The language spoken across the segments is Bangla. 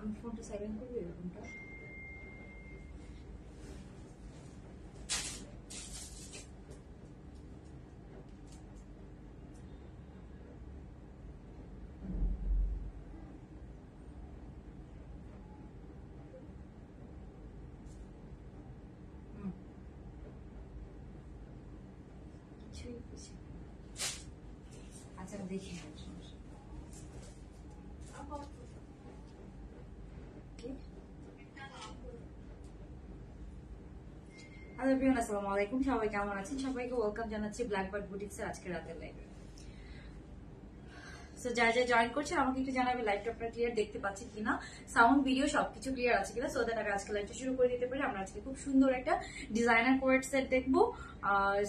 আমি ফোনটা সাইলেন্ট করবো এরকমটা। আচ্ছা দেখি হ্যালো এভরিওয়ান, আসসালামু আলাইকুম। সবাই কেমন আছেন? সবাইকে ওয়েলকাম জানাচ্ছি ব্ল্যাকবার্ড বুটিক্স এর আজকে রাতের লাইভে। সো যারা যারা জয়েন করছেন আমাকে একটু জানাবে লাইভটা আপনারা ক্লিয়ার দেখতে পাচ্ছেন কিনা, সাউন্ড ভিডিও সবকিছু ক্লিয়ার আছে কিনা, সো দ্যাট আমি আজকে লাইভটা শুরু করে দিতে পারি। আমরা আজকে খুব সুন্দর একটা ডিজাইনার কোয়ার্ট সেট দেখবো।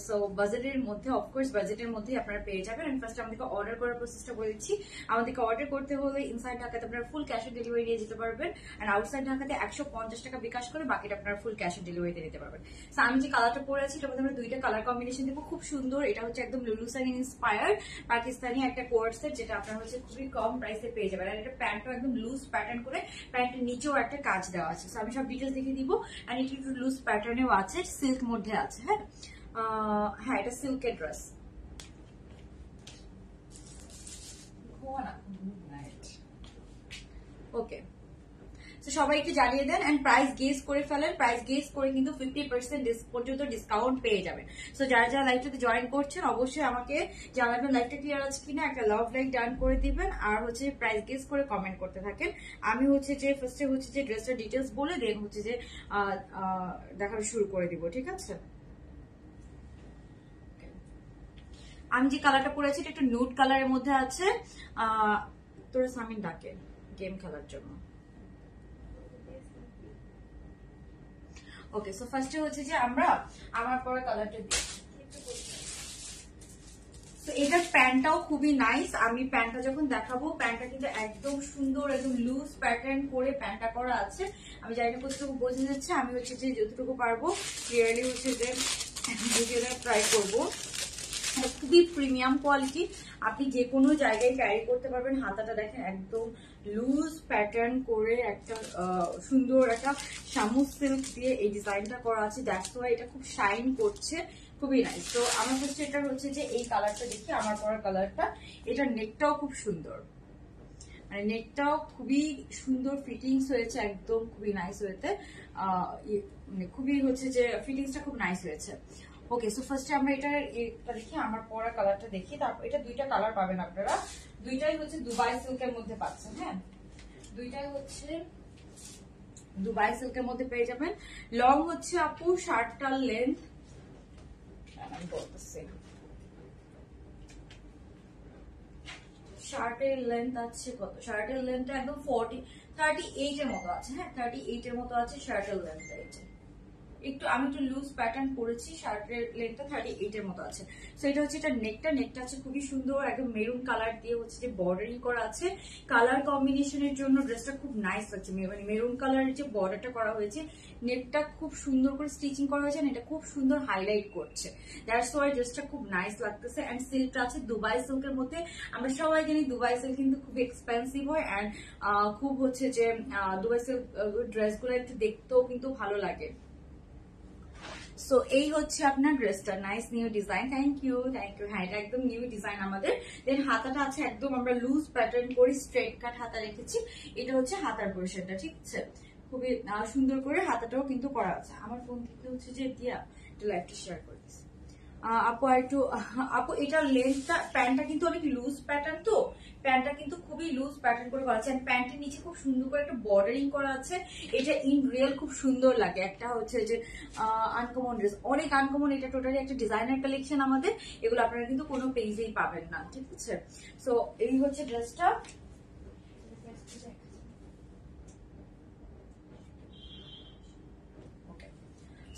সো বাজেটের মধ্যে, অফকোর্স বাজেটের মধ্যে আপনারা পেয়ে যাবেন। আমি ফার্স্ট আমাদেরকে অর্ডার করার প্রসেসটা বলে দিচ্ছি। আমাদেরকে অর্ডার করতে হলে ইনসাইড ঢাকাতে আপনারা ফুল ক্যাশ অন ডেলিভারি নিয়ে যেতে পারবেন, আর আউটসাইড ঢাকাতে 150 টাকা বিকাশ করে বাকিটা আপনারা ফুল ক্যাশ অন ডেলিভারিতে নিতে পারবেন। সো আমি যে কালারটা পরে আছি এটার মধ্যে আমরা দুইটা কালার কম্বিনেশন দেবো, খুব সুন্দর। এটা হচ্ছে একদম লুলুসাইন ইন্সপায়ার্ড পাকিস্তানি একটা কোয়ার্ট সেট, যেটা আপনারা হচ্ছে খুবই কম প্রাইসে পেয়ে যাবেন। আর এটা প্যান্টও একদম লুজ প্যাটার্ন করে, প্যান্টের নিচেও একটা কাজ দেওয়া আছে। সো আমি সব ডিটেলস দেখিয়ে দিব। আর এটা একটু লুজ প্যাটার্নেও আছে, সিল্ক মধ্যে আছে। হ্যাঁ এটা সিল্কের ড্রেস। ওকে, সবাইকে জানিয়ে দেন এন্ড প্রাইস গেস করে ফেলেন। প্রাইস গেস করে কিন্তু 50% পর্যন্ত ডিসকাউন্ট পেয়ে যাবেন। সো যারা যারা লাইভটাতে জয়েন করছেন অবশ্যই আমাকে জানাবেন লাইভটা ক্লিয়ার আছে কিনা, একটা লাভ লাইক ডান করে দিবেন, আর হচ্ছে প্রাইস গেস করে কমেন্ট করতে থাকেন। আমি হচ্ছে যে ফার্স্টে হচ্ছে যে ড্রেসটার ডিটেলস বলে দেন হচ্ছে যে দেখানো শুরু করে দিব, ঠিক আছে? আমি যে কালারটা পরেছি এটা একটু নিউড কালারের মধ্যে আছে। তোরা সামিন ডাকে গেম খেলার জন্য। ওকে, সো ফার্স্টে হচ্ছে যে আমরা আমার পরে কালারটা দিই। তো এটার প্যান্টটাও খুবই নাইস। আমি প্যান্টটা যখন দেখাবো, প্যান্টটা কিন্তু একদম সুন্দর, একদম লুজ প্যাটার্ন করে প্যান্টটা করা আছে। আমি জানি না কতটুকু বোঝা যাচ্ছে, আমি হচ্ছে যে যতটুকু পারবো ক্লিয়ারলি হচ্ছে যে ভিডিওটা ট্রাই করবো। খুবই প্রিমিয়াম কোয়ালিটি, আপনি যে কোনো জায়গায় ক্যারি করতে পারবেন। হাতাটা দেখেন একদম লুজ প্যাটার্ন করে একটা সুন্দর একটা শামুক সিল্ক দিয়ে এই ডিজাইনটা করা আছে। দ্যাটস ওয়াই এটা খুব শাইন করছে, খুবই নাইস। তো আমার কাছে এটা হচ্ছে যে এই কালারটা দেখি, আমার পরা কালারটা। এটা নেকটাও খুব সুন্দর, মানে নেকটাও খুবই সুন্দর ফিটিংস হয়েছে, একদম খুবই নাইস হয়েছে। মানে খুবই হচ্ছে যে ফিটিংসটা খুব নাইস হয়েছে। ওকে, সো ফার্স্টে আমরা এটা দেখি, আমার পরা কালারটা দেখি। তারপর এটা দুইটা কালার পাবেন আপনারা, দুইটাই হচ্ছে দুবাই সিল্কের মধ্যে পাচ্ছেন। হ্যাঁ, দুইটাই হচ্ছে দুবাই সিল্কের মধ্যে পেয়ে যাবেন। লং হচ্ছে আপু শার্টটার লেন্থ আমি বলতেছি, শার্টের লেন্থ আছে কত? শার্টের লেন্থটা একদম 38 এর মতো আছে। হ্যাঁ 38 এর মতো আছে শার্টের লেন্থটা। একটু আমি একটু লুজ প্যাটার্ন করেছি, শার্টের লেন্থটা 38 এর মতো আছে। সো এটা হচ্ছে এটা নেকটা আছে খুবই সুন্দর, একদম মেরুন কালার দিয়ে হচ্ছে যে বর্ডারিং করা আছে। কালার কম্বিনেশনের জন্য ড্রেসটা খুব নাইস লাগছে, মানে মেরুন কালারের যে বর্ডারটা করা হয়েছে, নেকটা খুব সুন্দর করে স্টিচিং করা হয়েছে, এটা খুব সুন্দর হাইলাইট করছে। দ্যাটস ওয়াই ড্রেসটা খুব নাইস লাগতেছে। এন্ড সিল্কটা আছে দুবাই সিল্কের মধ্যে। আমরা সবাই জানি দুবাই সিল্ক কিন্তু খুব এক্সপেন্সিভ হয়, এন্ড খুব হচ্ছে যে দুবাই সিল্ক ড্রেসগুলো একটু দেখতেও কিন্তু ভালো লাগে। সো এই হচ্ছে আপনার ড্রেসটা, nice new design. Thank you. হ্যাঁ এটা একদম নিউ ডিজাইন আমাদের। দেন হাতাটা আছে একদম আমরা লুজ প্যাটার্ন করে স্ট্রেট কাট হাতা রেখেছি। এটা হচ্ছে হাতার পোর্শনটা, ঠিক আছে? খুবই সুন্দর করে হাতাটাও কিন্তু করা আছে। আমার ফোন থেকে হচ্ছে যে দিয়া একটু লাইভটা শেয়ার করে দিচ্ছি। আপু একটু আপু এটার লেন্থটা, প্যান্টটা কিন্তু অনেক লুজ প্যাটার্ন, তো প্যান্টটা কিন্তু খুবই লুজ প্যাটার্ন করে করা আছে। প্যান্টের নিচে খুব সুন্দর করে একটা বর্ডারিং করা আছে। এটা ইন রিয়েল খুব সুন্দর লাগে। একটা হচ্ছে যে আনকমন ড্রেস, অনেক আনকমন। এটা টোটালি একটা ডিজাইনার কালেকশন আমাদের, এগুলো আপনারা কিন্তু কোনো পেজেই পাবেন না, ঠিক আছে? সো এই হচ্ছে ড্রেসটা।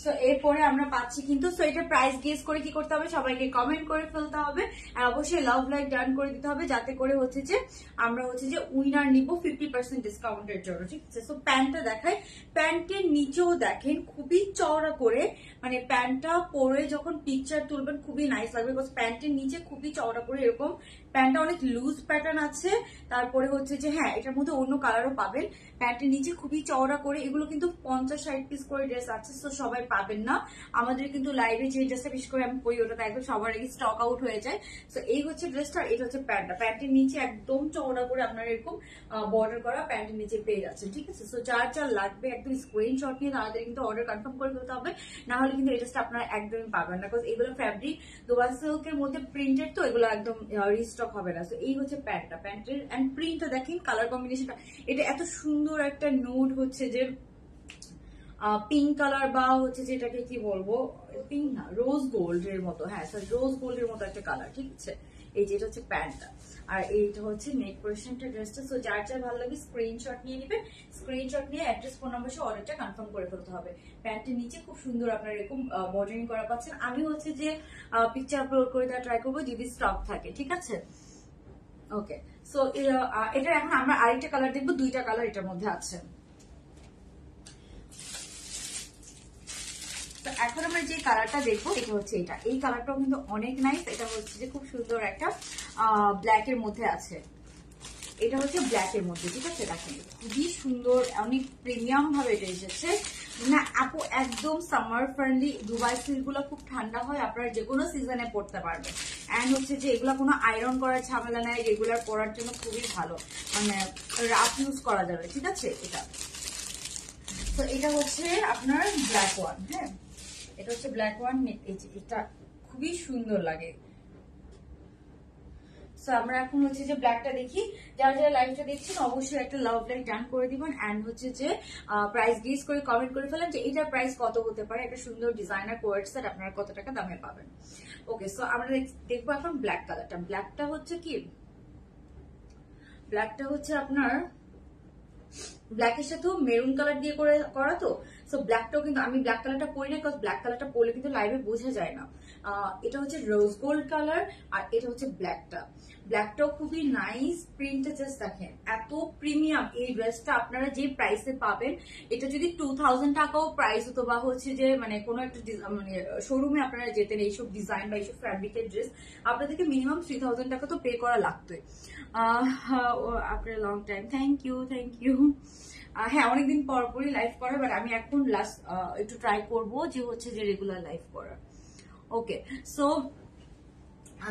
সো এরপরে আমরা পাচ্ছি কিন্তু, সো এটা প্রাইস গেস করে কি করতে হবে, সবাইকে কমেন্ট করে ফেলতে হবে, আর অবশ্যই লাভ লাইক ডান করে দিতে হবে, যাতে করে হচ্ছে যে আমরা হচ্ছে যে উইনার নিব 50% ডিসকাউন্টের জন্য, ঠিক আছে? সো প্যান্টটা দেখাই, প্যান্টের নিচেও দেখেন খুবই চওড়া করে মানে প্যান্টটা পরে যখন পিকচার তুলবেন খুবই নাইস লাগবে, বিকজ প্যান্টের নিচে খুবই চওড়া করে এরকম প্যান্টটা অনেক লুজ প্যাটার্ন আছে। তারপরে হচ্ছে যে হ্যাঁ এটার মধ্যে অন্য কালারও পাবেন। প্যান্টের নিচে খুবই চওড়া করে, এগুলো কিন্তু 50-60 পিস করে ড্রেস আছে, তো সবাই পাবেন না। আমাদের কিন্তু লাইভে যে ড্রেসটা বিশেষ করে আমি পরি ওটা একদম সবার আগে স্টক আউট হয়ে যায়। তো এই হচ্ছে ড্রেসটা, এটা হচ্ছে প্যান্টটা, প্যান্টের নিচে একদম চওড়া করে আপনারা এরকম বর্ডার করা প্যান্টের নিচে পেয়ে যাচ্ছেন, ঠিক আছে। তো যার যার লাগবে একদম স্ক্রিনশট নিয়ে তাড়াতাড়ি কিন্তু অর্ডার কনফার্ম করে ফেলতে হবে, না হলে কিন্তু এই ড্রেসটা আপনারা একদমই পাবেন না, বিকজ এগুলো ফ্যাব্রিক দুবাই সিল্কের মধ্যে প্রিন্টেড, তো এগুলো একদম রিস্টক হবে না। তো এই হচ্ছে প্যান্টটা, প্যান্টের এন্ড প্রিন্টটা দেখেন, কালার কম্বিনেশনটা এটা এত সুন্দর একটা নুড হচ্ছে যে পিঙ্ক কালার বা হচ্ছে যেটাকে কি বলবো, পিঙ্ক না রোজ গোল্ড এর মতো, হ্যাঁ রোজ গোল্ড এর মতো একটা কালার, ঠিক আছে। এই যেটা হচ্ছে প্যান্টটা, আর এইটা হচ্ছে নেক পোরশনটা ড্রেসটা। সো যার যার ভালো লাগে স্ক্রিনশট নিয়ে নেবেন, স্ক্রিনশট নিয়ে অ্যাড্রেস ফোন নাম্বার সহ অর্ডারটা কনফার্ম করে ফেলতে হবে। প্যান্টের নিচে খুব সুন্দর আপনারা এরকম বর্ডারিং করা পাচ্ছেন। আমি হচ্ছে যে পিকচার আপলোড করে দেওয়া ট্রাই করবো যদি স্টক থাকে, ঠিক আছে। ওকে, সো এটা এখন আমরা আরেকটা কালার দেখবো, দুইটা কালার এটার মধ্যে আছে। তো এখন আমরা যে কালারটা দেখবো এটা হচ্ছে এটা, এই কালারটাও কিন্তু অনেক নাইস। এটা হচ্ছে যে খুব সুন্দর একটা ব্ল্যাক এর মধ্যে আছে, এটা হচ্ছে ব্ল্যাক এর মধ্যে, ঠিক আছে। দেখেন খুবই সুন্দর, অনেক প্রিমিয়াম ভাবে এটা এসেছে না আপু, একদম সামার ফ্রেন্ডলি। দুবাই সিল্ক গুলো খুব ঠান্ডা হয়, আপনারা যে কোনো সিজনে পড়তে পারবেন। এন্ড হচ্ছে যে এগুলো কোনো আয়রন করার ঝামেলা নাই, রেগুলার পরার জন্য খুবই ভালো, মানে রাফ ইউজ করা যাবে, ঠিক আছে। এটা তো এটা হচ্ছে আপনার ব্ল্যাক ওয়ান, হ্যাঁ এটা হচ্ছে ব্ল্যাক ওয়ান, এটা খুবই সুন্দর লাগে। সো আমরা এখন হচ্ছে যে ব্ল্যাকটা দেখি। যারা যারা লাইভটা দেখছেন অবশ্যই একটা লাভ লাইক ডান করে দিবেন, এন্ড হচ্ছে যে প্রাইস গেস করে কমেন্ট করে ফেলেন যে এটার প্রাইস কত হতে পারে, একটা সুন্দর ডিজাইনার কোয়ার্ড সেট আপনারা কত টাকা দামে পাবেন। ওকে, সো আমরা দেখবো এখন ব্ল্যাক কালারটা। ব্ল্যাকটা হচ্ছে কি, ব্ল্যাকটা হচ্ছে আপনার ব্ল্যাকের সাথেও মেরুন কালার দিয়ে করা, তো সো ব্ল্যাকটাও কিন্তু আমি ব্ল্যাক কালারটা পরি না, বিকজ ব্ল্যাক কালারটা পরলে কিন্তু লাইভে বোঝা যায় না। এটা হচ্ছে রোজ গোল্ড কালার, আর এটা হচ্ছে ব্ল্যাকটা। ব্ল্যাকটাও খুবই নাইস, প্রিন্টটা জাস্ট দেখেন এত প্রিমিয়াম। এই ড্রেসটা আপনারা যে প্রাইসে পাবেন, এটা যদি 2000 টাকাও প্রাইস হতো, বা হচ্ছে যে মানে কোনো একটা মানে শোরুমে আপনারা যেতেন এইসব ডিজাইন বা এইসব ফ্যাব্রিকের ড্রেস, আপনাদেরকে মিনিমাম 3000 টাকা তো পে করা লাগতোই। After long time, thank you thank you. হ্যাঁ অনেকদিন পর পরই লাইভ করা, বাট আমি এখন লাস্ট একটু ট্রাই করবো যে হচ্ছে যে রেগুলার লাইভ করা। ওকে, সো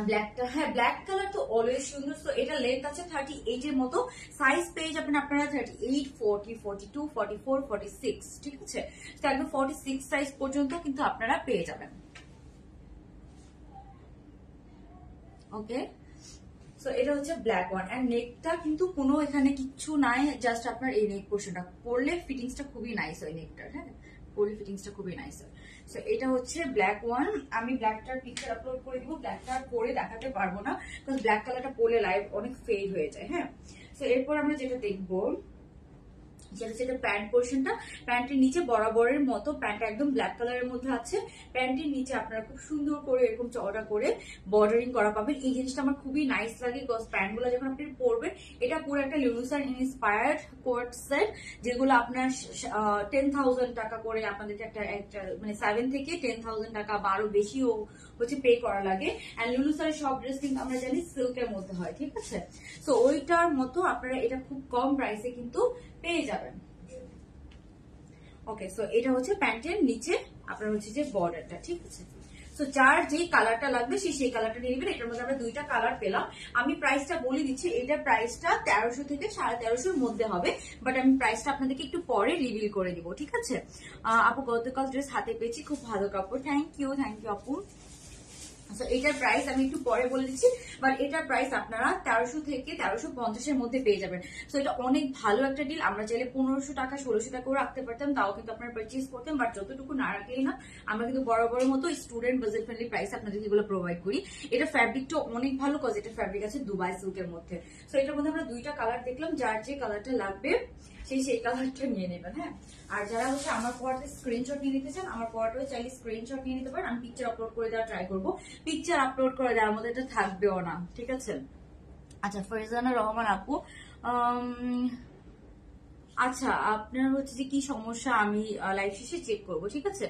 ব্ল্যাকটা, হ্যাঁ ব্ল্যাক কালার তো অলওয়েজ সুন্দর। সো এটা লেন্থ আছে 38 এর মতো, সাইজ পেয়ে যাবেন আপনারা 38, 40, 42, 44, 46, ঠিক আছে। তো একদম 46 সাইজ পর্যন্ত কিন্তু আপনারা পেয়ে যাবেন। ওকে, সো এটা হচ্ছে ব্ল্যাক ওয়ান, এন্ড নেকটা কিন্তু কোনো এখানে কিচ্ছু নাই, জাস্ট আপনার এই নেক পোর্শনটা পরলে ফিটিংসটা খুবই নাইস হয় নেকটার, হ্যাঁ পরলে ফিটিংসটা খুবই নাইস হয়। সো এটা হচ্ছে ব্ল্যাক ওয়ান, আমি ব্ল্যাকটার পিকচার আপলোড করে দিব, ব্ল্যাকটা পরে দেখাতে পারবো না, কারণ ব্ল্যাক কালারটা পরলে লাইভ অনেক ফেড হয়ে যায়, হ্যাঁ। সো এরপর আমরা যেটা দেখবো যেটা হচ্ছে প্যান্ট পোর্শনটা, প্যান্টের নিচে বরাবরের মতো প্যান্ট একদম ব্ল্যাক কালারের মধ্যে আছে। প্যান্টের নিচে আপনারা খুব সুন্দর করে এরকম চওড়া করে বর্ডারিং করা পাবেন। এই জিনিসটা আমার খুবই নাইস লাগে, বিকজ প্যান্ট গুলো যখন আপনি পরবেন, এটা পুরো একটা লুলুসার ইন্সপায়ার্ড কোট সেট, যেগুলো আপনার 10,000 টাকা করে আপনাদেরকে একটা মানে 7 থেকে 10,000 টাকা বা আরো বেশিও হচ্ছে পে করা লাগে। এন্ড লুলুসারের সব ড্রেস কিন্তু আমরা জানি সিল্কের মধ্যে হয়, ঠিক আছে। সো ওইটার মতো আপনারা এটা খুব কম প্রাইসে কিন্তু পেয়ে যাবেন। ওকে, সো এটা হচ্ছে প্যান্টের নিচে আপনার হচ্ছে যে বর্ডারটা, ঠিক আছে। সো যার যে কালারটা লাগবে সেই কালারটা নিয়ে নেবেন। এটার মধ্যে আমরা দুইটা কালার পেলাম। আমি প্রাইসটা বলে দিচ্ছি, এটার প্রাইসটা 1300 থেকে 1350 মধ্যে হবে, বাট আমি প্রাইসটা আপনাদেরকে একটু পরে রিভিল করে দিব, ঠিক আছে। আপু গতকাল ড্রেস হাতে পেয়েছি, খুব ভালো কাপড়, থ্যাংক ইউ আপু। এটার প্রাইস আমি একটু পরে বলে দিচ্ছি, বাট এটার প্রাইস আপনারা 1300 থেকে 1350 এর মধ্যে পেয়ে যাবেন। সো এটা অনেক ভালো একটা ডিল। আমরা চাইলে 1500 টাকা 1600 টাকাও রাখতে পারতাম, তাও কিন্তু আপনারা পারচেজ করতেন, বাট যতটুকু না রাখলেই না। আমরা কিন্তু বড় মতো স্টুডেন্ট বাজেট ফ্রেন্ডলি প্রাইস আপনাদের এগুলো প্রোভাইড করি। এটা ফ্যাব্রিকটা অনেক ভালো, কজ এটা ফ্যাব্রিক আছে দুবাই সিল্কের মধ্যে। সো এটার মধ্যে আমরা দুইটা কালার দেখলাম, যার যে কালারটা লাগবে সেই কালারটা নিয়ে নেবেন, হ্যাঁ। আর যারা হচ্ছে আমার পড়াতে স্ক্রিনশট নিয়ে নিতে চান, আমার পড়াটাও চাইলে স্ক্রিনশট নিয়ে নিতে পারেন। আমি পিকচার আপলোড করে দেওয়া ট্রাই করবো, পিকচার আপলোড করে দেওয়ার মধ্যে এটা থাকবেও না, ঠিক আছে। আচ্ছা, ফরিজানা রহমান আপু, আচ্ছা, আপনার হচ্ছে যে কি সমস্যা আমি লাইভ শেষে চেক করব, ঠিক আছে?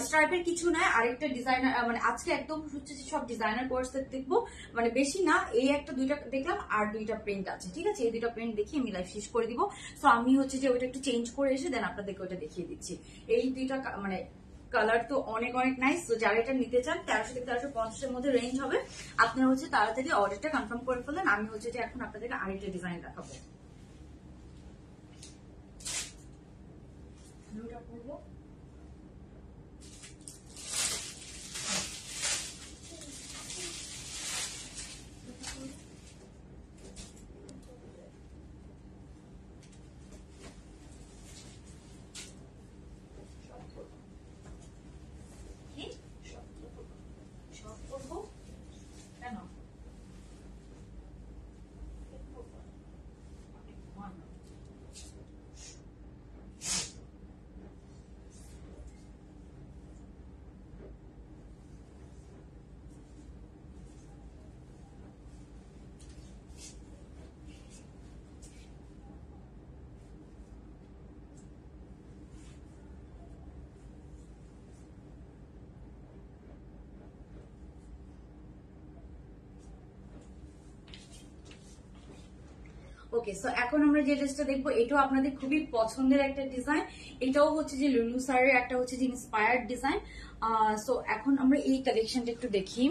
স্ট্রাইপের কিছু নাই, আরেকটা ডিজাইনার মানে আজকে একদম হচ্ছে যে সব ডিজাইনার কোর্স দেখবো, মানে বেশি না, এই একটা দুইটা দেখলাম আর দুইটা প্রিন্ট আছে, ঠিক আছে? এই দুইটা প্রিন্ট দেখি আমি লাইভ শেষ করে দিব। সো আমি হচ্ছে যে ওইটা একটু চেঞ্জ করে এসে দেন আপনাদেরকে ওইটা দেখিয়ে দিচ্ছি। এই দুইটা মানে কালার তো অনেক অনেক নাইস। তো যারা এটা নিতে চান 1300 থেকে 1350 এর মধ্যে রেঞ্জ হবে। আপনারা হচ্ছে তাড়াতাড়ি অর্ডারটা কনফার্ম করে ফেলেন। আমি হচ্ছে যে এখন আপনাদেরকে আরেকটা ডিজাইন দেখাবো। ব্লুটা করবো। সব করবো কেন? ওকে, সো এখন আমরা যে ড্রেসটা দেখবো এটাও আপনাদের খুবই পছন্দের একটা ডিজাইন। এটাও হচ্ছে যে লুলু সারের একটা হচ্ছে যে ইন্সপায়ার্ড ডিজাইন। সো এখন আমরা এই কালেকশনটা একটু দেখি।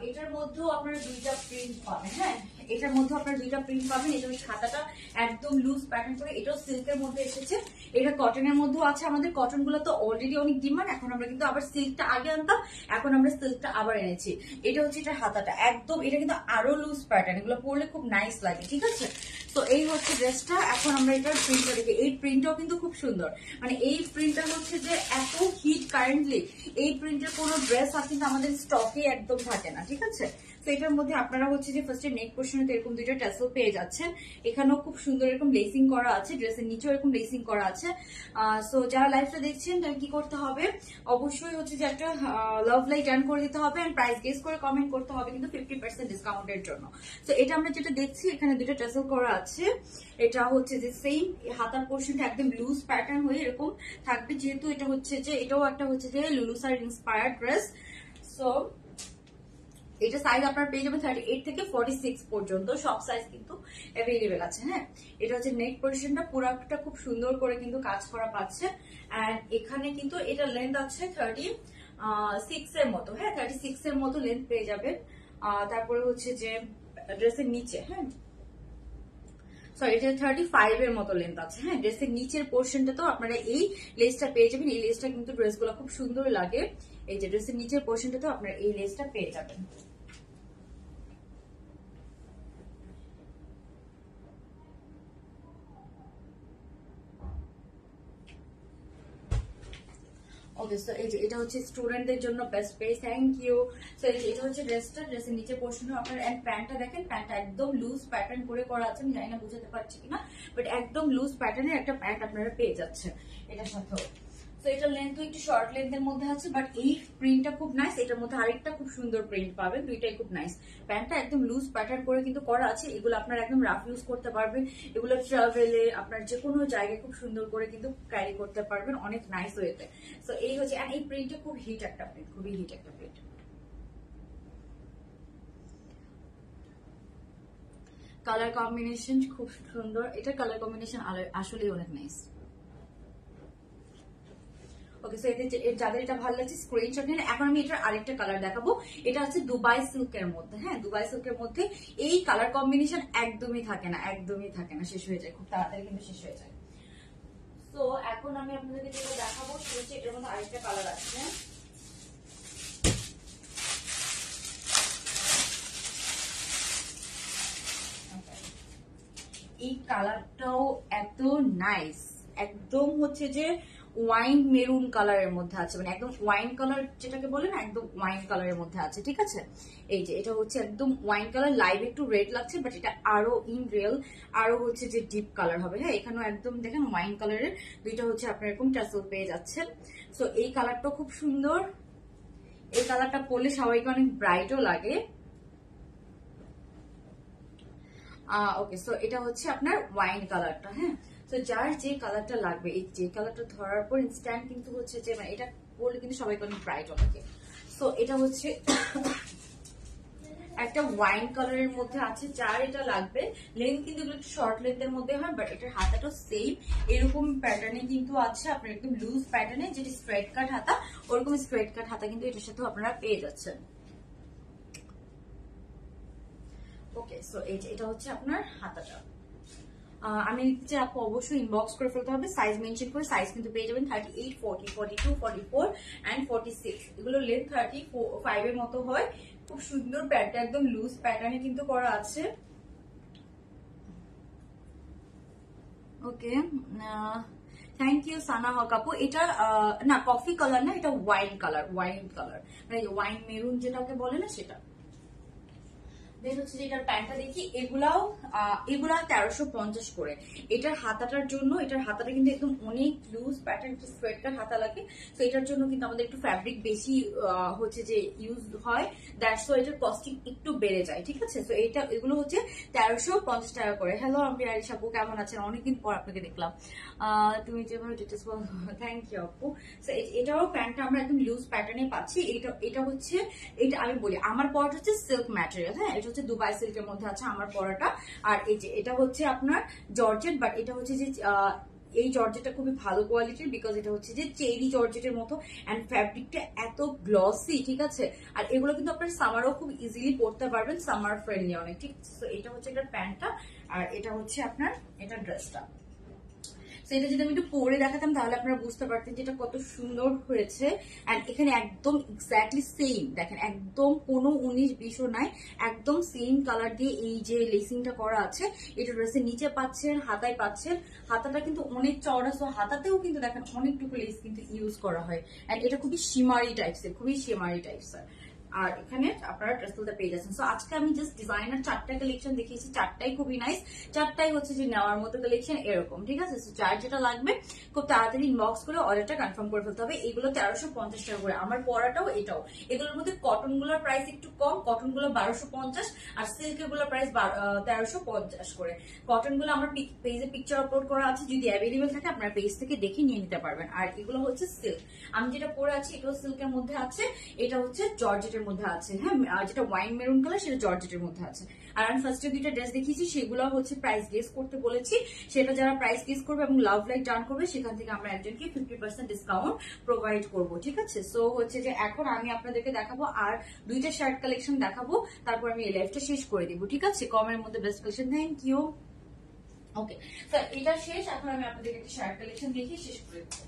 এটার মধ্যেও আপনারা দুইটা প্রিন্ট পাবেন, হ্যাঁ এটার মধ্যে আপনারা দুইটা প্রিন্ট পাবেন। এটা হচ্ছে খাতাটা একদম লুজ প্যাটার্ন করে, এটাও সিল্কের মধ্যে এসেছে, এটা কটনের মধ্যেও আছে। আমাদের কটন গুলো তো অলরেডি অনেক ডিমান্ড, এখন আমরা কিন্তু আবার সিল্কটা আগে আনতাম, এখন আমরা সিল্কটা আবার এনেছি। এটা হচ্ছে এটা হাতাটা একদম, এটা কিন্তু আরো লুজ প্যাটার্ন, এগুলো পরলে খুব নাইস লাগে, ঠিক আছে? তো এই হচ্ছে ড্রেসটা। এখন আমরা এটার প্রিন্টটা দেখি, এই প্রিন্টটাও কিন্তু খুব সুন্দর, মানে এই প্রিন্টটা হচ্ছে যে এত হিট কারেন্টলি, এই প্রিন্টের কোনো ড্রেস কিন্তু আমাদের স্টকে একদম থাকে না, ঠিক আছে? তো এটার মধ্যে আপনারা হচ্ছে যে ফার্স্টে নেক পোর্শনে এরকম দুইটা ট্যাসেল পেয়ে যাচ্ছেন, এখানেও খুব সুন্দর এরকম লেসিং করা আছে, ড্রেসের নিচেও এরকম লেসিং করা আছে। সো যারা লাইভটা দেখছেন তারা কি করতে হবে, অবশ্যই হচ্ছে যে একটা লাভ লাইক টার্ন করে দিতে হবে, এন্ড প্রাইস গেস করে কমেন্ট করতে হবে কিন্তু 50% ডিসকাউন্টের জন্য। তো এটা আমরা যেটা দেখছি এখানে দুটো ট্যাসেল করা আছে, এটা হচ্ছে যে সেম হাতার পোর্শনটা একদম লুজ প্যাটার্ন হয়ে এরকম থাকবে, যেহেতু এটা হচ্ছে যে এটাও একটা হচ্ছে যে লুলুসার ইন্সপায়ার্ড ড্রেস। সো এটা সাইজ আপনার পেয়ে যাবেন 38 থেকে 46 পর্যন্ত, সব সাইজ কিন্তু অ্যাভেলেবেল আছে, হ্যাঁ। এটা হচ্ছে নেক পোর্শনটা পুরোটা খুব সুন্দর করে কিন্তু কাজ করা পাচ্ছে, এন্ড এখানে কিন্তু এটা লেন্থ আছে 36 এর মতো, হ্যাঁ 36 এর মতো লেন্থ পেয়ে যাবেন। তারপরে হচ্ছে যে ড্রেসের নিচে, হ্যাঁ সরি এটা 35 এর মতো লেন্থ আছে, হ্যাঁ ড্রেসের নিচের পোর্শনটা তো আপনারা এই লেসটা পেয়ে যাবেন। এই লেসটা কিন্তু ড্রেসগুলো খুব সুন্দর লাগে, এই যে ড্রেসের নিচের পোর্শনটা তো আপনারা এই লেসটা পেয়ে যাবেন। ওকে, সো এই যে এটা হচ্ছে স্টুডেন্টদের জন্য best page, thank you. So এটা হচ্ছে ড্রেসটা, ড্রেসের নিচে পোর্শন আপনার, এন্ড প্যান্টটা দেখেন, প্যান্টটা একদম লুজ প্যাটার্ন করে করা আছে, আমি জানি না বুঝাতে পারছি কিনা, বাট একদম লুজ প্যাটার্নের একটা প্যান্ট আপনারা পেয়ে যাচ্ছেন এটার সাথেও। তো এটার লেন্থ একটু শর্ট লেন্থের মধ্যে আছে, বাট এই প্রিন্টটা খুব নাইস। এটার মধ্যে আরেকটা খুব সুন্দর প্রিন্ট পাবেন, দুইটাই খুব নাইস। প্যান্টটা একদম লুজ প্যাটার্ন করে কিন্তু করা আছে, এগুলো আপনারা একদম রাফ ইউজ করতে পারবেন, এগুলো ট্রাভেলে আপনার যে কোনো জায়গায় খুব সুন্দর করে কিন্তু ক্যারি করতে পারবেন অনেক নাইস ওয়েতে। সো এই হচ্ছে, এন্ড এই প্রিন্টটা খুব হিট একটা প্রিন্ট, খুবই হিট একটা প্রিন্ট। কালার কম্বিনেশন খুব সুন্দর, এটার কালার কম্বিনেশন আসলেই অনেক নাইস। ওকে, সো যাদের এটা ভালো লাগছে স্ক্রিনশট নিন। এখন আমি এটার আরেকটা কালার দেখাবো, এটা হচ্ছে দুবাই সিল্কের মধ্যে, হ্যাঁ দুবাই সিল্কের মধ্যে এই কালার কম্বিনেশন একদমই থাকে না, একদমই থাকে না, শেষ হয়ে যায় খুব তাড়াতাড়ি, কিন্তু শেষ হয়ে যায়। তো এখন আমি আপনাদেরকে যেটা দেখাবো সেটা হচ্ছে এটার মধ্যে আরেকটা কালার আছে, এই কালারটাও এত নাইস, একদম হচ্ছে যে ওয়াইন মেরুন কালারের মধ্যে আছে, মানে একদম ওয়াইন কালার যেটাকে বলে না, একদম ওয়াইন কালারের মধ্যে আছে, ঠিক আছে? এই যে এটা হচ্ছে একদম ওয়াইন কালার, লাইভ একটু রেড লাগছে, বাট এটা আরো ইন রিয়েল আরো হচ্ছে যে ডিপ কালার হবে, হ্যাঁ এখানেও একদম দেখেন ওয়াইন কালারের দুইটা হচ্ছে আপনার এরকম টাসেল পেয়ে যাচ্ছেন। সো এই কালারটা খুব সুন্দর, এই কালারটা পরলে সবাইকে অনেক ব্রাইটও লাগে। ওকে, সো এটা হচ্ছে আপনার ওয়াইন কালারটা। হ্যাঁ, তো যার যে কালারটা লাগবে, এই যে কালারটা ধরার পর ইনস্ট্যান্ট কিন্তু হচ্ছে যে মানে এটা পরলে কিন্তু সবাই অনেক ব্রাইট হবে। সো এটা হচ্ছে একটা ওয়াইন কালারের মধ্যে আছে, যার এটা লাগবে। লেন্থ কিন্তু এগুলো একটু শর্ট লেন্থের মধ্যে হয়, বাট এটার হাতাটাও সেম এরকম প্যাটার্নে কিন্তু আছে। আপনার একদম লুজ প্যাটার্নে, যেটি স্ট্রেট কাট হাতা, ওরকম স্ট্রেট কাট হাতা কিন্তু এটার সাথেও আপনারা পেয়ে যাচ্ছেন। ওকে, সো এটা হচ্ছে আপনার হাতাটা। আমি নিতে চাই আপু, অবশ্যই ইনবক্স করে ফেলতে হবে, সাইজ মেনশন করে। সাইজ কিন্তু পেয়ে যাবেন 38, 40, 42, 44 এন্ড 46। এগুলো লেন্থ 35 এর মতো হয়। খুব সুন্দর প্যান্টটা, একদম লুজ প্যাটার্নে কিন্তু করা আছে। ওকে, থ্যাংক ইউ সানা হক আপু। এটা না কফি কালার না, এটা ওয়াইন কালার। ওয়াইন কালার মানে ওয়াইন মেরুন যেটাকে বলে না, সেটা। দেন হচ্ছে যে এটার প্যান্টটা দেখি, এগুলা 1350 করে। এটার হাতাটার জন্য, এটার হাতাটা কিন্তু একদম অনেক লুজ প্যাটার্ন, একটু স্ট্রেট কাট হাতা লাগে। তো এটার জন্য কিন্তু আমাদের একটু ফ্যাব্রিক বেশি হচ্ছে যে ইউজ হয়, দ্যাটস ওয়াই এটার কস্টিং একটু বেড়ে যায়। ঠিক আছে, তো এগুলো হচ্ছে 1350 টাকা করে। হ্যালো আমি আরিশা আপু, কেমন আছেন? অনেকদিন পর আপনাকে দেখলাম। তুমি যেভাবে ডিটেলস বল, থ্যাংক ইউ আপু। এটাও প্যান্টটা আমরা একদম লুজ প্যাটার্নে পাচ্ছি। এটা হচ্ছে, এটা আমি বলি আমার পরাটা হচ্ছে সিল্ক ম্যাটেরিয়াল। হ্যাঁ, এটা হচ্ছে দুবাই সিল্কের মধ্যে আছে আমার পরাটা। আর এই যে এটা হচ্ছে আপনার জর্জেট, বাট এটা হচ্ছে যে এই জর্জেটটা খুবই ভালো কোয়ালিটির, বিকজ এটা হচ্ছে যে চেরি জর্জেটের মতো, এন্ড ফ্যাব্রিকটা এত গ্লসি। ঠিক আছে, আর এগুলো কিন্তু আপনার সামারও খুব ইজিলি পরতে পারবেন, সামার ফ্রেন্ডলি অনেক। ঠিক, এটা হচ্ছে এটার প্যান্টটা, আর এটা হচ্ছে আপনার এটা ড্রেসটা। এটা যদি আমি একটু পরে দেখাতাম তাহলে আপনারা বুঝতে পারতেন যে এটা কত সুন্দর হয়েছে। এন্ড এখানে একদম এক্স্যাক্টলি সেম, দেখেন একদম কোনো 19-20 নাই, একদম সেম কালার দিয়ে এই যে লেসিংটা করা আছে। এটা ড্রেসের নিচে পাচ্ছেন, হাতায় পাচ্ছেন। হাতাটা কিন্তু অনেক চওড়া, সো হাতাতেও কিন্তু দেখেন অনেকটুকু লেস কিন্তু ইউজ করা হয়। এন্ড এটা খুবই শিমারি টাইপসের, খুবই শিমারি টাইপসের। আর এখানে আপনারা ড্রেসগুলোতে পেয়ে যাচ্ছেন। সো আজকে আমি জাস্ট ডিজাইনার 4টা কালেকশন দেখিয়েছি, 4টাই খুবই নাইস, 4টাই হচ্ছে যে নেওয়ার মতো কালেকশন এরকম। ঠিক আছে, যার যেটা লাগবে খুব তাড়াতাড়ি ইনবক্স করে অর্ডারটা কনফার্ম করে ফেলতে হবে। এগুলো 1350 টাকা করে, আমার পরাটাও এটাও। এগুলোর মধ্যে কটন গুলোর প্রাইস একটু কম, কটন গুলো 1250, আর সিল্কের গুলোর প্রাইস 1350 করে। কটন গুলো আমার পেজে পিকচার আপলোড করা আছে, যদি অ্যাভেলেবেল থাকে আপনার পেজ থেকে দেখে নিয়ে নিতে পারবেন। আর এগুলো হচ্ছে সিল্ক, আমি যেটা পরে আছি এটাও সিল্কের মধ্যে আছে, এটা হচ্ছে জর্জেটের মধ্যে আছে। হ্যাঁ, যেটা ওয়াইন মেরুন কালার সেটা জর্জেটের মধ্যে আছে। আর আমি ফার্স্টে দুইটা ড্রেস দেখিয়েছি, সেগুলো হচ্ছে প্রাইস গেস করতে বলেছি। সেটা যারা প্রাইস গেস করবে এবং লাভ লাইক ডান করবে, সেখান থেকে আমরা একজনকে 50% ডিসকাউন্ট প্রোভাইড করবো। ঠিক আছে, সো হচ্ছে যে এখন আমি আপনাদেরকে দেখাবো আর দুইটা শার্ট কালেকশন দেখাবো, তারপর আমি এই লাইভটা শেষ করে দিব। ঠিক আছে, কমের মধ্যে best collection. Thank you. Okay sir, এটা শেষ। এখন আমি আপনাদেরকে একটা শার্ট কালেকশন দেখিয়ে শেষ করে দেবো।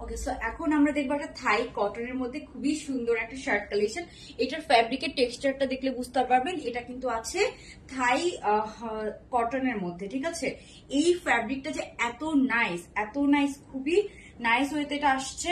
ওকে, সো এখন আমরা দেখবো একটা থাই কটনের মধ্যে খুবই সুন্দর একটা শার্ট কালেকশন। এটার ফ্যাব্রিকের টেক্সচারটা দেখলে বুঝতে পারবেন এটা কিন্তু আছে থাই কটনের মধ্যে, ঠিক আছে। এই ফ্যাব্রিকটা যে এত নাইস, খুবই নাইস ওয়েতে এটা আসছে।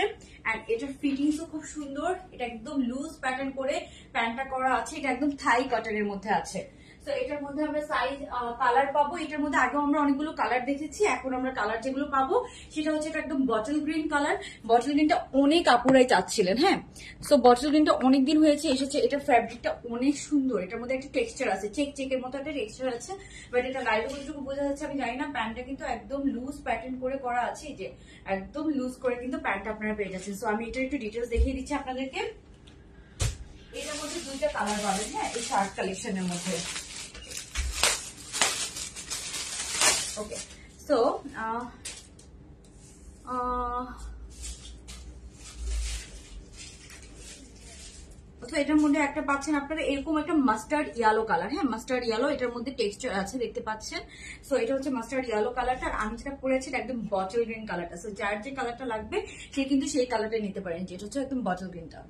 এন্ড এটার ফিটিংসও খুব সুন্দর। এটা একদম লুজ প্যাটার্ন করে প্যান্টটা করা আছে। এটা একদম থাই কটনের মধ্যে আছে। তো এটার মধ্যে আমরা সাইজ কালার পাবো। এটার মধ্যে আগেও আমরা অনেকগুলো কালার দেখেছি, এখন আমরা কালার যেগুলো পাবো সেটা হচ্ছে এটা একদম বটল গ্রিন কালার। বটল গ্রিনটা অনেক আপুরাই চাচ্ছিলেন, হ্যাঁ। সো বটল গ্রিনটা অনেকদিন হয়েছে এসেছে। এটা ফ্যাব্রিকটা অনেক সুন্দর। এটার মধ্যে একটা টেক্সচার আছে, চেকের মতো একটা টেক্সচার আছে, বাট এটা লাইভে কতটুকু বোঝা যাচ্ছে আমি জানি না। প্যান্টটা কিন্তু একদম লুজ প্যাটার্ন করে করা আছে, যে একদম লুজ করে কিন্তু প্যান্টটা আপনারা পেয়ে যাচ্ছেন। সো আমি এটা একটু ডিটেলস দেখিয়ে দিচ্ছি আপনাদেরকে। এটার মধ্যে দুইটা কালার পাবেন, হ্যাঁ, এই শার্ট কালেকশনের মধ্যে। ওকে, সো এটার মধ্যে একটা পাচ্ছেন আপনারা এরকম একটা মাস্টার্ড ইয়েলো কালার, হ্যাঁ, মাস্টার্ড ইয়েলো। এটার মধ্যে টেক্সচার আছে দেখতে পাচ্ছেন। সো এটা হচ্ছে মাস্টার্ড ইয়েলো কালারটা। আর আমি যেটা পরেছি এটা একদম বটল গ্রিন কালারটা। সো যার যে কালারটা লাগবে সে কিন্তু সেই কালারটা নিতে পারেন, যেটা হচ্ছে একদম বটল গ্রিনটা।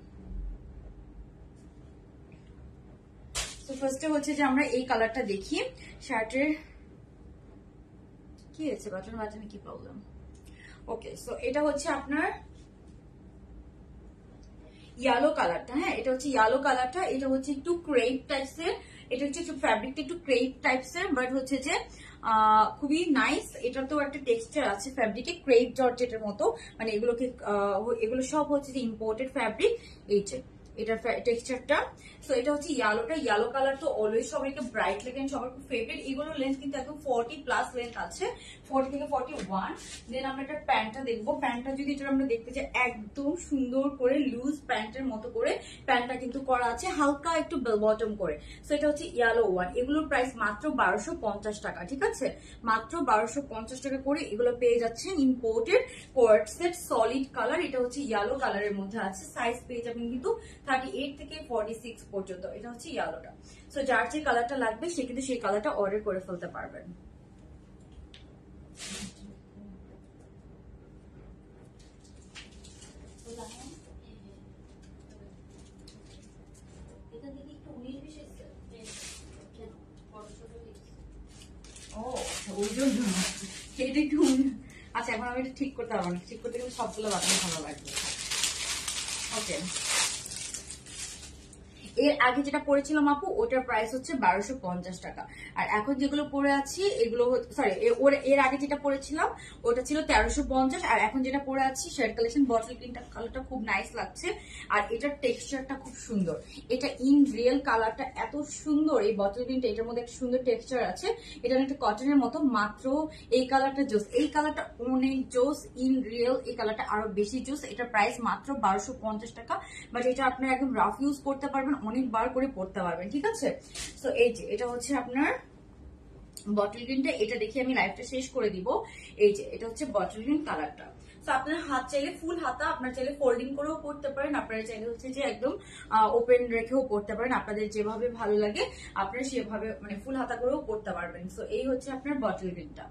তো ফার্স্টে হচ্ছে যে আমরা এই কালারটা দেখি শার্টের। কি হয়েছে বাটনে কি প্রবলেম? ওকে, সো এটা হচ্ছে আপনার ইয়েলো কালারটা, হ্যাঁ, এটা হচ্ছে ইয়েলো কালারটা। এটা হচ্ছে একটু ক্রেপ টাইপস এর। এটা হচ্ছে একটু ফ্যাব্রিকটা একটু ক্রেপ টাইপস এর, বাট হচ্ছে যে খুবই নাইস। এটা তো একটা টেক্সচার আছে ফ্যাব্রিকে, ক্রেপ জর্জেটের মতো। মানে এগুলো সব হচ্ছে যে ইম্পোর্টেড ফ্যাব্রিক। এই যে এটার টেক্সচারটা। সো এটা হচ্ছে ইয়েলো কালার তো অলওয়েজ সবাইকে ব্রাইট লাগে, সবার খুব ফেভারিট। এগুলোর লেন্থ কিন্তু একদম 40+ লেন্থ আছে, 40 থেকে 41। দেন আমরা একটা প্যান্টটা দেখবো। প্যান্টটা যদি এটা আমরা দেখতে চাই, একদম সুন্দর করে লুজ প্যান্টের মতো করে প্যান্টটা কিন্তু করা আছে, হালকা একটু বেল বটম করে। সো এটা হচ্ছে ইয়েলো ওয়ান। এগুলোর প্রাইস মাত্র 1250 টাকা, ঠিক আছে, মাত্র 1250 টাকা করে এগুলো পেয়ে যাচ্ছেন। Imported coord set solid colour. এটা হচ্ছে ইয়েলো কালারের মধ্যে আছে। সাইজ পেয়ে যাবেন কিন্তু 38 থেকে 46 পর্যন্ত। এটা হচ্ছে ইয়েলোটা। সো যার যে কালারটা লাগবে সে কিন্তু সেই কালারটা অর্ডার করে ফেলতে পারবেন। আচ্ছা, এখন আমি এটা ঠিক করতে পারবো না, ঠিক করতে গেলে সবগুলো বাটন ভালো লাগবে। ওকে, এর আগে যেটা পড়েছিলাম আপু ওটার প্রাইস হচ্ছে 1250 টাকা। আর এখন যেগুলো পরে আছি এগুলো সরি, এর আগে যেটা পড়েছিলাম ওটা ছিল 1350। আর এখন যেটা পরে আছি শার্ট কালেকশন বটল গ্রিনটা কালারটা খুব নাইস লাগছে। আর এটার টেক্সচারটা খুব সুন্দর। এটা ইন রিয়েল কালারটা এত সুন্দর। এই বটল গ্রিনটা এটার মধ্যে একটা সুন্দর টেক্সচার আছে। এটা একটা কটনের মতো। মাত্র এই কালারটা জোস, এই কালারটা অনেক জোস। ইন রিয়েল এই কালারটা আরো বেশি জোস। এটার প্রাইস মাত্র 1250 টাকা। বাট এটা আপনারা একদম রাফ ইউজ করতে পারবেন, অনেকবার করে পড়তে পারবেন, ঠিক আছে। সো এই যে এটা হচ্ছে আপনার বটল গ্রিনটা। এটা দেখে আমি লাইভটা শেষ করে দিব। এই যে এটা হচ্ছে বটল গ্রিন কালারটা। তো আপনার হাত চাইলে ফুল হাতা, আপনার চাইলে ফোল্ডিং করেও পড়তে পারেন, আপনারা চাইলে হচ্ছে যে একদম ওপেন রেখেও পড়তে পারেন। আপনাদের যেভাবে ভালো লাগে আপনারা সেভাবে মানে ফুল হাতা করেও পড়তে পারবেন। সো এই হচ্ছে আপনার বটল গ্রিনটা।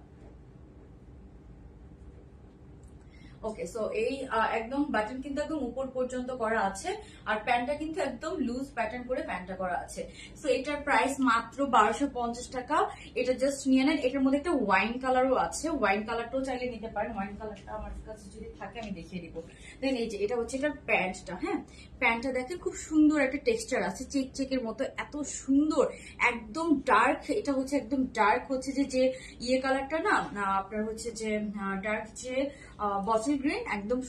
ওকে, সো এই একদম বাটন কিন্তু একদম উপর পর্যন্ত করা আছে। আর প্যান্টটা কিন্তু একদম লুজ প্যাটার্ন করে প্যান্টটা করা আছে। সো এটার প্রাইস মাত্র 1250 টাকা। এটা জাস্ট নিয়ে নেন। এটার মধ্যে একটা ওয়াইন কালারও আছে, ওয়াইন কালারটাও চাইলে নিতে পারেন। ওয়াইন কালারটা আমার কাছে যদি থাকে আমি দেখিয়ে দিব। দেন এই যে এটা হচ্ছে এটার প্যান্টটা, হ্যাঁ, প্যান্টটা দেখেন খুব সুন্দর একটা টেক্সচার আছে, চেকের মতো এত সুন্দর, একদম ডার্ক। এটা হচ্ছে একদম ডার্ক হচ্ছে যে ইয়ে কালারটা না আপনার হচ্ছে যে ডার্ক যে বটল গ্রিন, একদম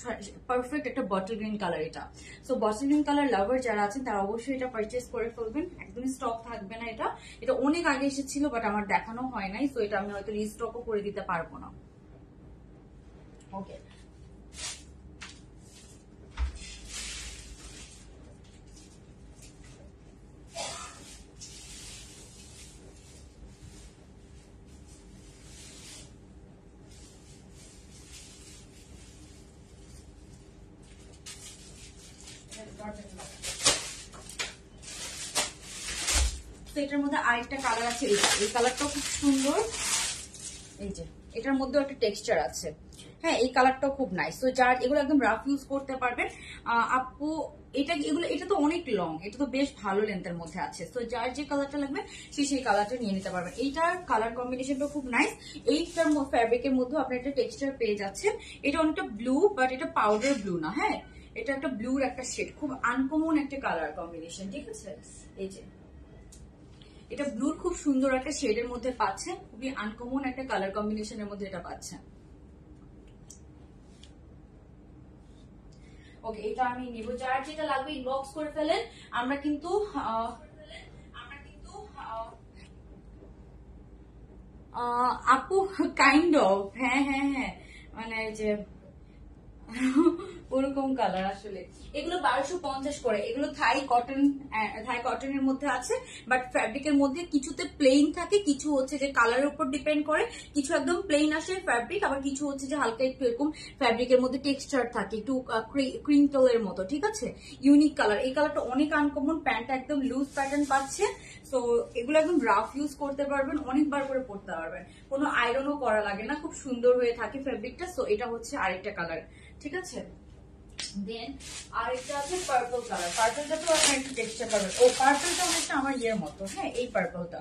পারফেক্ট একটা বটল গ্রিন কালার এটা। সো বটল গ্রিন কালার লাভার যারা আছেন তারা অবশ্যই এটা পারচেস করে ফেলবেন। একদমই স্টক থাকবে না। এটা অনেক আগে এসেছিল বাট আমার দেখানো হয় নাই। সো এটা আমি হয়তো রিস্টকও করে দিতে পারবো না। ওকে, তো এটার মধ্যে আরেকটা কালার আছে। এই কালারটাও খুব সুন্দর। এই যে এটার মধ্যে একটা টেক্সচার আছে। হ্যাঁ এই কালারটাও খুব নাইস। তো যার এগুলো একদম রাফ ইউজ করতে পারবেন। আপু এটা তো অনেক লং, এটা তো বেশ ভালো লেন্থের মধ্যে আছে। তো যার যে কালারটা লাগবে সে সেই কালারটা নিয়ে নিতে পারবেন। এইটার কালার কম্বিনেশনটা খুব নাইস। এইটার ফ্যাব্রিকের মধ্যে আপনি একটা টেক্সচার পেয়ে যাচ্ছেন। এটা অনেকটা ব্লু, বাট এটা পাউডার ব্লু না, হ্যাঁ এটা একটা ব্লুর একটা শেড, খুব আনকমন একটা কালার কম্বিনেশন, ঠিক আছে। এই যে এটা ব্লুর খুব সুন্দর একটা শেডের মধ্যে পাচ্ছেন, খুবই আনকমন একটা কালার কম্বিনেশনের মধ্যে এটা পাচ্ছেন। ওকে এটা আমি নিব, যার যেটা লাগবে ইনবক্স করে ফেলেন। আমরা কিন্তু আপু কাইন্ড অফ, হ্যাঁ হ্যাঁ হ্যাঁ, মানে যে ওরকম কালার আসলে। এগুলো 1250 করে, এগুলো থাই কটনের মধ্যে আছে, বাট ফ্যাব্রিকের মধ্যে কিছুতে প্লেন থাকে, কিছু হচ্ছে যে কালারের উপর ডিপেন্ড করে, কিছু একদম প্লেন আসে ফ্যাব্রিক, আবার কিছু হচ্ছে যে হালকা একটু এরকম ফ্যাব্রিকের মধ্যে টেক্সচার থাকে, একটু ক্রিঙ্কলের মতো, ঠিক আছে। ইউনিক কালার, এই কালারটা অনেক আনকমন। প্যান্টটা একদম লুজ প্যাটার্ন পাচ্ছে। তো এগুলো একদম রাফ ইউজ করতে পারবেন, অনেকবার করে পরতে পারবেন, কোনো আয়রনও করা লাগে না, খুব সুন্দর হয়ে থাকে ফ্যাব্রিকটা। সো এটা হচ্ছে আরেকটা কালার, ঠিক আছে। দেন আরেকটা আছে পার্পল কালার। পার্পলটা তো আপনার একটু টেক্সচার পাবেন। ও পার্পলটা অনেকটা আমার ইয়ের মতো, হ্যাঁ এই পার্পলটা,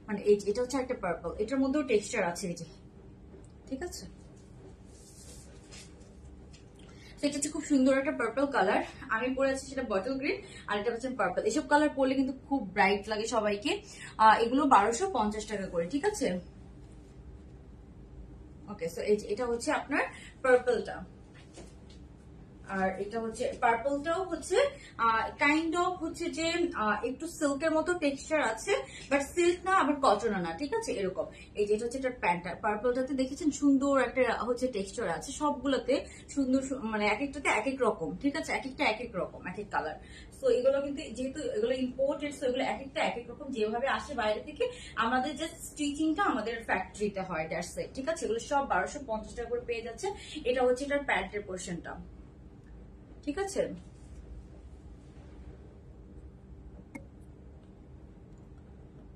মানে এটা হচ্ছে একটা পার্পল, এটার মধ্যেও টেক্সচার আছে এই যে, ঠিক আছে। এটা হচ্ছে খুব সুন্দর একটা পার্পল কালার, আমি পরে আছি সেটা বটল গ্রিন, আর এটা হচ্ছে পার্পল। এসব কালার পরলে কিন্তু খুব ব্রাইট লাগে সবাইকে। এগুলো 1250 টাকা করে, ঠিক আছে। ওকে সো এটা হচ্ছে আপনার পার্পলটা, আর এটা হচ্ছে পার্পলটাও হচ্ছে কাইন্ড অফ হচ্ছে যে একটু সিল্কের মতো টেক্সচার আছে, বাট সিল্ক না আবার কটন না, ঠিক আছে এরকম। এই যে এটা হচ্ছে এটার প্যান্টটা, পার্পলটাতে দেখেছেন সুন্দর একটা হচ্ছে টেক্সচার আছে, সবগুলোতে সুন্দর, মানে এক একটাতে এক এক রকম, ঠিক আছে, এক একটা এক এক রকম, এক এক কালার। সো এগুলো কিন্তু যেহেতু এগুলো ইম্পোর্টেড, সো এগুলো এক একটা এক এক রকম, যেভাবে আসে বাইরে থেকে, আমাদের যে স্টিচিংটা আমাদের ফ্যাক্টরিতে হয়, দ্যাটস ইট, ঠিক আছে। এগুলো সব 1250 টাকা করে পেয়ে যাচ্ছে। এটা হচ্ছে এটার প্যান্টের পোর্শনটা, ঠিক আছে।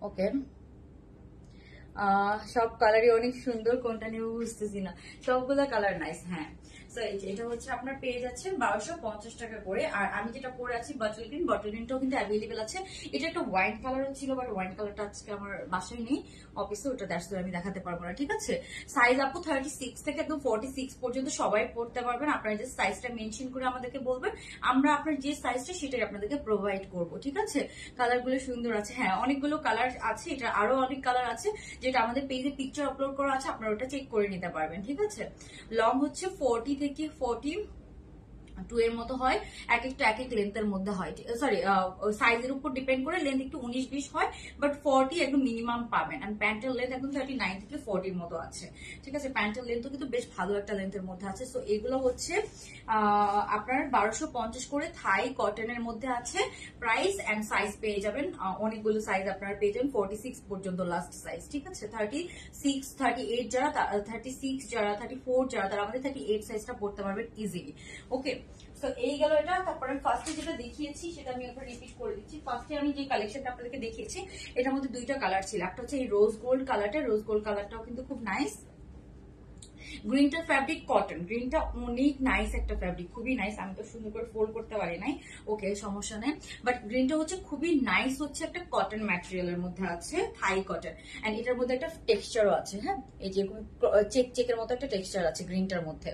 ওকে সব কালারই অনেক সুন্দর, কোনটা নিয়ে বুঝতেছি না, সবগুলো কালার নাইস। হ্যাঁ এটা হচ্ছে আপনার পেয়ে যাচ্ছেন 1250 টাকা করে। আর আমি যেটা পরে আছি বটল গ্রিন, বটল গ্রিনটাও কিন্তু অ্যাভেলেবেল আছে। এটা একটা হোয়াইট কালার ছিল, বাট হোয়াইট কালারটা আজকে আমার বাসায় নেই, অফিসে, ওটা দ্যাটস আমি দেখাতে পারবো না, ঠিক আছে। সাইজ আপু 36 থেকে একদম 46 পর্যন্ত সবাই পড়তে পারবেন। আপনারা যে সাইজটা মেনশন করে আমাদেরকে বলবেন, আমরা আপনার যে সাইজটা সেটাই আপনাদেরকে প্রোভাইড করব, ঠিক আছে। কালারগুলো সুন্দর আছে, হ্যাঁ অনেকগুলো কালার আছে, এটা আরো অনেক কালার আছে, যেটা আমাদের পেজে পিকচার আপলোড করা আছে, আপনারা ওটা চেক করে নিতে পারবেন, ঠিক আছে। লং হচ্ছে 40 থেকে 42 এর মতো হয়, এক একটা এক এক লেন্থের মধ্যে হয়, সরি সাইজের উপর ডিপেন্ড করে লেন্থ একটু 19-20 হয়, বাট 40 একদম মিনিমাম পাবেন। আর প্যান্টের লেন্থ একদম 39 থেকে 40 এর মতো আছে, ঠিক আছে। প্যান্টের লেন্থও কিন্তু বেশ ভালো একটা লেন্থের মধ্যে আছে। সো এগুলো হচ্ছে আপনার 1250 করে থাই কটনের মধ্যে আছে প্রাইস, এন্ড সাইজ পেয়ে যাবেন অনেকগুলো সাইজ আপনারা পেয়ে যাবেন, 46 পর্যন্ত লাস্ট সাইজ, ঠিক আছে। 36, 38 যারা, 36 যারা, 34 যারা, তারা আমাদের 38 সাইজটা পড়তে পারবেন ইজিলি। ওকে সো এই গেল এটা। তারপরে ফার্স্টে যেটা দেখিয়েছি সেটা আমি একবার রিপিট করে দিচ্ছি। ফার্স্টে আমি যে কালেকশনটা আপনাদেরকে দেখিয়েছি, এটার মধ্যে দুইটা কালার ছিল, একটা হচ্ছে এই রোজ গোল্ড কালারটা, রোজ গোল্ড কালারটাও কিন্তু খুব নাইস। গ্রিনটা ফ্যাব্রিক কটন, গ্রিনটা অনেক নাইস একটা ফ্যাব্রিক, খুবই নাইস। আমি তো সুন্দর করে ফোল্ড করতে পারি নাই, ওকে সমস্যা নেই। বাট গ্রিনটা হচ্ছে খুবই নাইস, হচ্ছে একটা কটন ম্যাটেরিয়ালের মধ্যে আছে, থাই কটন, এন্ড এটার মধ্যে একটা টেক্সচারও আছে, হ্যাঁ এই যে চেক চেকের মতো একটা টেক্সচার আছে গ্রিনটার মধ্যে।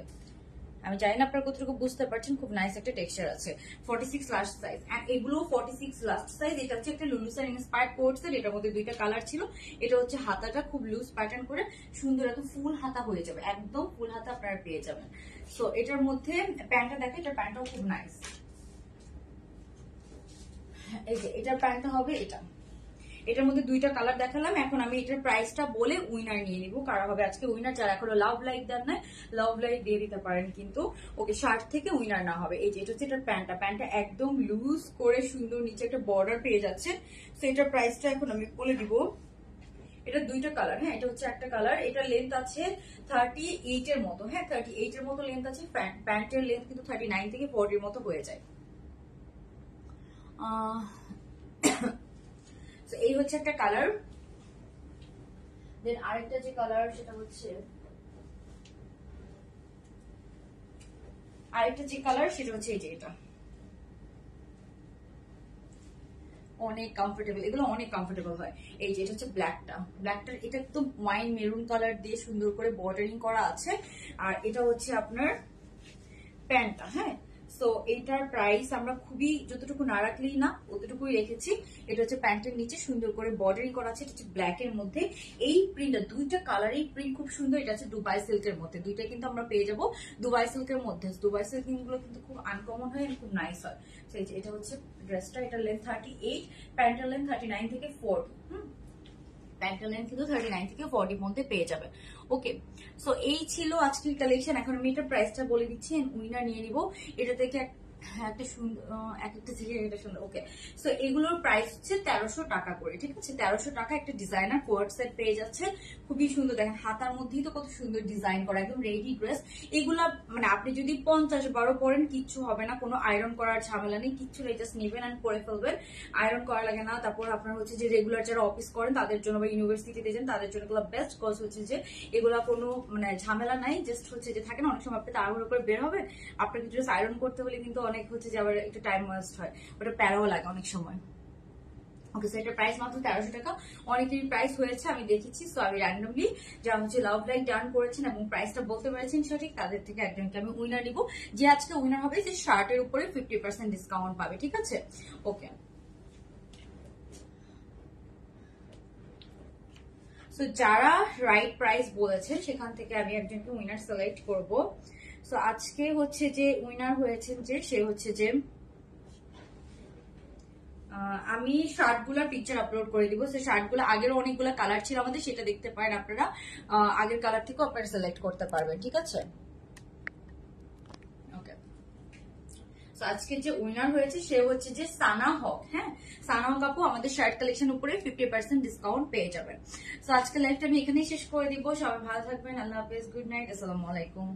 আমি জানি না আপনারা কতটুকু বুঝতে পারছেন, খুব নাইস একটা টেক্সচার আছে। 46 লাস্ট সাইজ, এন্ড এগুলো 46 লাস্ট সাইজ। এটা হচ্ছে একটা লুলুসার ইন্সপায়ার্ড কোট সেট, এটার মধ্যে দুইটা কালার ছিল। এটা হচ্ছে হাতাটা খুব লুজ প্যাটার্ন করে সুন্দর, একদম ফুল হাতা হয়ে যাবে, একদম ফুল হাতা আপনারা পেয়ে যাবেন। সো এটার মধ্যে প্যান্টটা দেখেন, এটার প্যান্টটাও খুব নাইস। এই যে এটার প্যান্টটা হবে এটা, এটার মধ্যে দুইটা কালার দেখালাম। এখন আমি এটার প্রাইসটা বলে উইনার নিয়ে নিব, কারা হবে আজকে উইনার। যারা এখনো লাভ লাইক দেন না, লাভ লাইক দিয়ে দিতে পারেন কিন্তু। ওকে শার্ট থেকে উইনার না হবে। এই যে এটা হচ্ছে এটার প্যান্টটা একদম লুজ করে সুন্দর, নিচে একটা বর্ডার পেয়ে যাচ্ছে। তো এটার প্রাইসটা এখন আমি বলে দিব। এটা দুইটা কালার, হ্যাঁ এটা হচ্ছে একটা কালার, এটা লেন্থ আছে 38 এর মতো, হ্যাঁ 38 এর মতো লেন্থ আছে। প্যান্টের লেন্থ কিন্তু 39 থেকে 40 এর মতো হয়ে যায়। এই হচ্ছে একটা কালার। দেন আরেকটা যে কালার সেটা হচ্ছে আরেকটা যে কালার সেটা হচ্ছে এই যে এটা, অনেক কমফোর্টেবল, এগুলো অনেক কমফোর্টেবল হয়। এই যে এটা হচ্ছে ব্ল্যাকটার এটা একদম ওয়াইন মেরুন কালার দিয়ে সুন্দর করে বর্ডারিং করা আছে। আর এটা হচ্ছে আপনার প্যান্টটা। হ্যাঁ, সো এইটার প্রাইস আমরা খুবই যতটুকু না রাখলেই না অতটুকুই রেখেছি। এটা হচ্ছে প্যান্টের নিচে সুন্দর করে বর্ডারিং করা আছে, এটা হচ্ছে ব্ল্যাক এর মধ্যে। এই প্রিন্টটা দুইটা কালারের প্রিন্ট খুব সুন্দর। এটা হচ্ছে দুবাই সিল্কের মধ্যে, দুইটা কিন্তু আমরা পেয়ে যাবো দুবাই সিল্কের মধ্যে। দুবাই সিল্ক গুলো কিন্তু খুব আনকমন হয়, খুব নাইস হয়। এটা হচ্ছে ড্রেসটা, এটা লেন্থ 38, প্যান্টের লেন্থ 39 থেকে 40। প্যান্টের লেন্থ কিন্তু 39 থেকে 40 মধ্যে পেয়ে যাবে। ওকে, সো এই ছিল আজকের কালেকশন। এখন আমি এটার প্রাইসটা বলে দিচ্ছি, উইনার নিয়ে নিব। এটা থেকে একটা সুন্দর, একটা থেকে এটা সুন্দর। ওকে, সো এগুলোর প্রাইস হচ্ছে 1300 টাকা করে, ঠিক আছে? 1300 টাকা একটা ডিজাইনার কোয়ার্ড সেট পেয়ে যাচ্ছে, খুবই সুন্দর। দেখেন হাতার মধ্যেই তো কত সুন্দর ডিজাইন করা, একদম রেডি ড্রেস। এগুলা মানে আপনি যদি 50-12 পরেন কিচ্ছু হবে না, কোনো আয়রন করার ঝামেলা নেই, কিচ্ছু নেই, জাস্ট নেবেন আর পরে ফেলবেন, আয়রন করা লাগে না। তারপর আপনার হচ্ছে যে রেগুলার যারা অফিস করেন তাদের জন্য বা ইউনিভার্সিটিতে যান তাদের জন্য এগুলো বেস্ট, কজ হচ্ছে যে এগুলা কোনো মানে ঝামেলা নাই। জাস্ট হচ্ছে যে থাকে না অনেক সময় আপনি তাড়াহুড়ো করে বের হবে, আপনাকে ড্রেস আয়রন করতে হলে কিন্তু অনেক হচ্ছে যে আবার একটু টাইম ওয়েস্ট হয়, ওটা প্যারাও লাগে অনেক সময়। ওকে, সো এটার প্রাইস মাত্র 1300 টাকা। অনেকেরই প্রাইস হয়েছে আমি দেখেছি, সো আমি র্যান্ডমলি যারা হচ্ছে লাভ লাইক ডান করেছেন এবং প্রাইসটা বলতে পেরেছেন সঠিক, তাদের থেকে একজনকে আমি উইনার নিব। যে আজকে উইনার হবে যে শার্টের উপরে 50% ডিসকাউন্ট পাবে, ঠিক আছে? ওকে, সো যারা রাইট প্রাইস বলেছেন সেখান থেকে আমি একজনকে উইনার সিলেক্ট করব। সো আজকে হচ্ছে যে উইনার হয়েছেন যে সে হচ্ছে যে আমি শার্টগুলোর পিকচার আপলোড করে দিব। সে শার্টগুলো আগের অনেকগুলো কালার ছিল আমাদের, সেটা দেখতে পারেন আপনারা, আগের কালার থেকেও আপনারা সিলেক্ট করতে পারবেন, ঠিক আছে? ওকে, সো আজকে যে উইনার হয়েছে সে হচ্ছে যে সানা হক। হ্যাঁ, সানা হক আপু আমাদের শার্ট কালেকশন উপরে 50% ডিসকাউন্ট পেয়ে যাবেন। সো আজকে লাইভটা আমি এখানেই শেষ করে দিব। সবাই ভালো থাকবেন, আল্লাহ হাফেজ, গুড নাইট, আসসালামু আলাইকুম।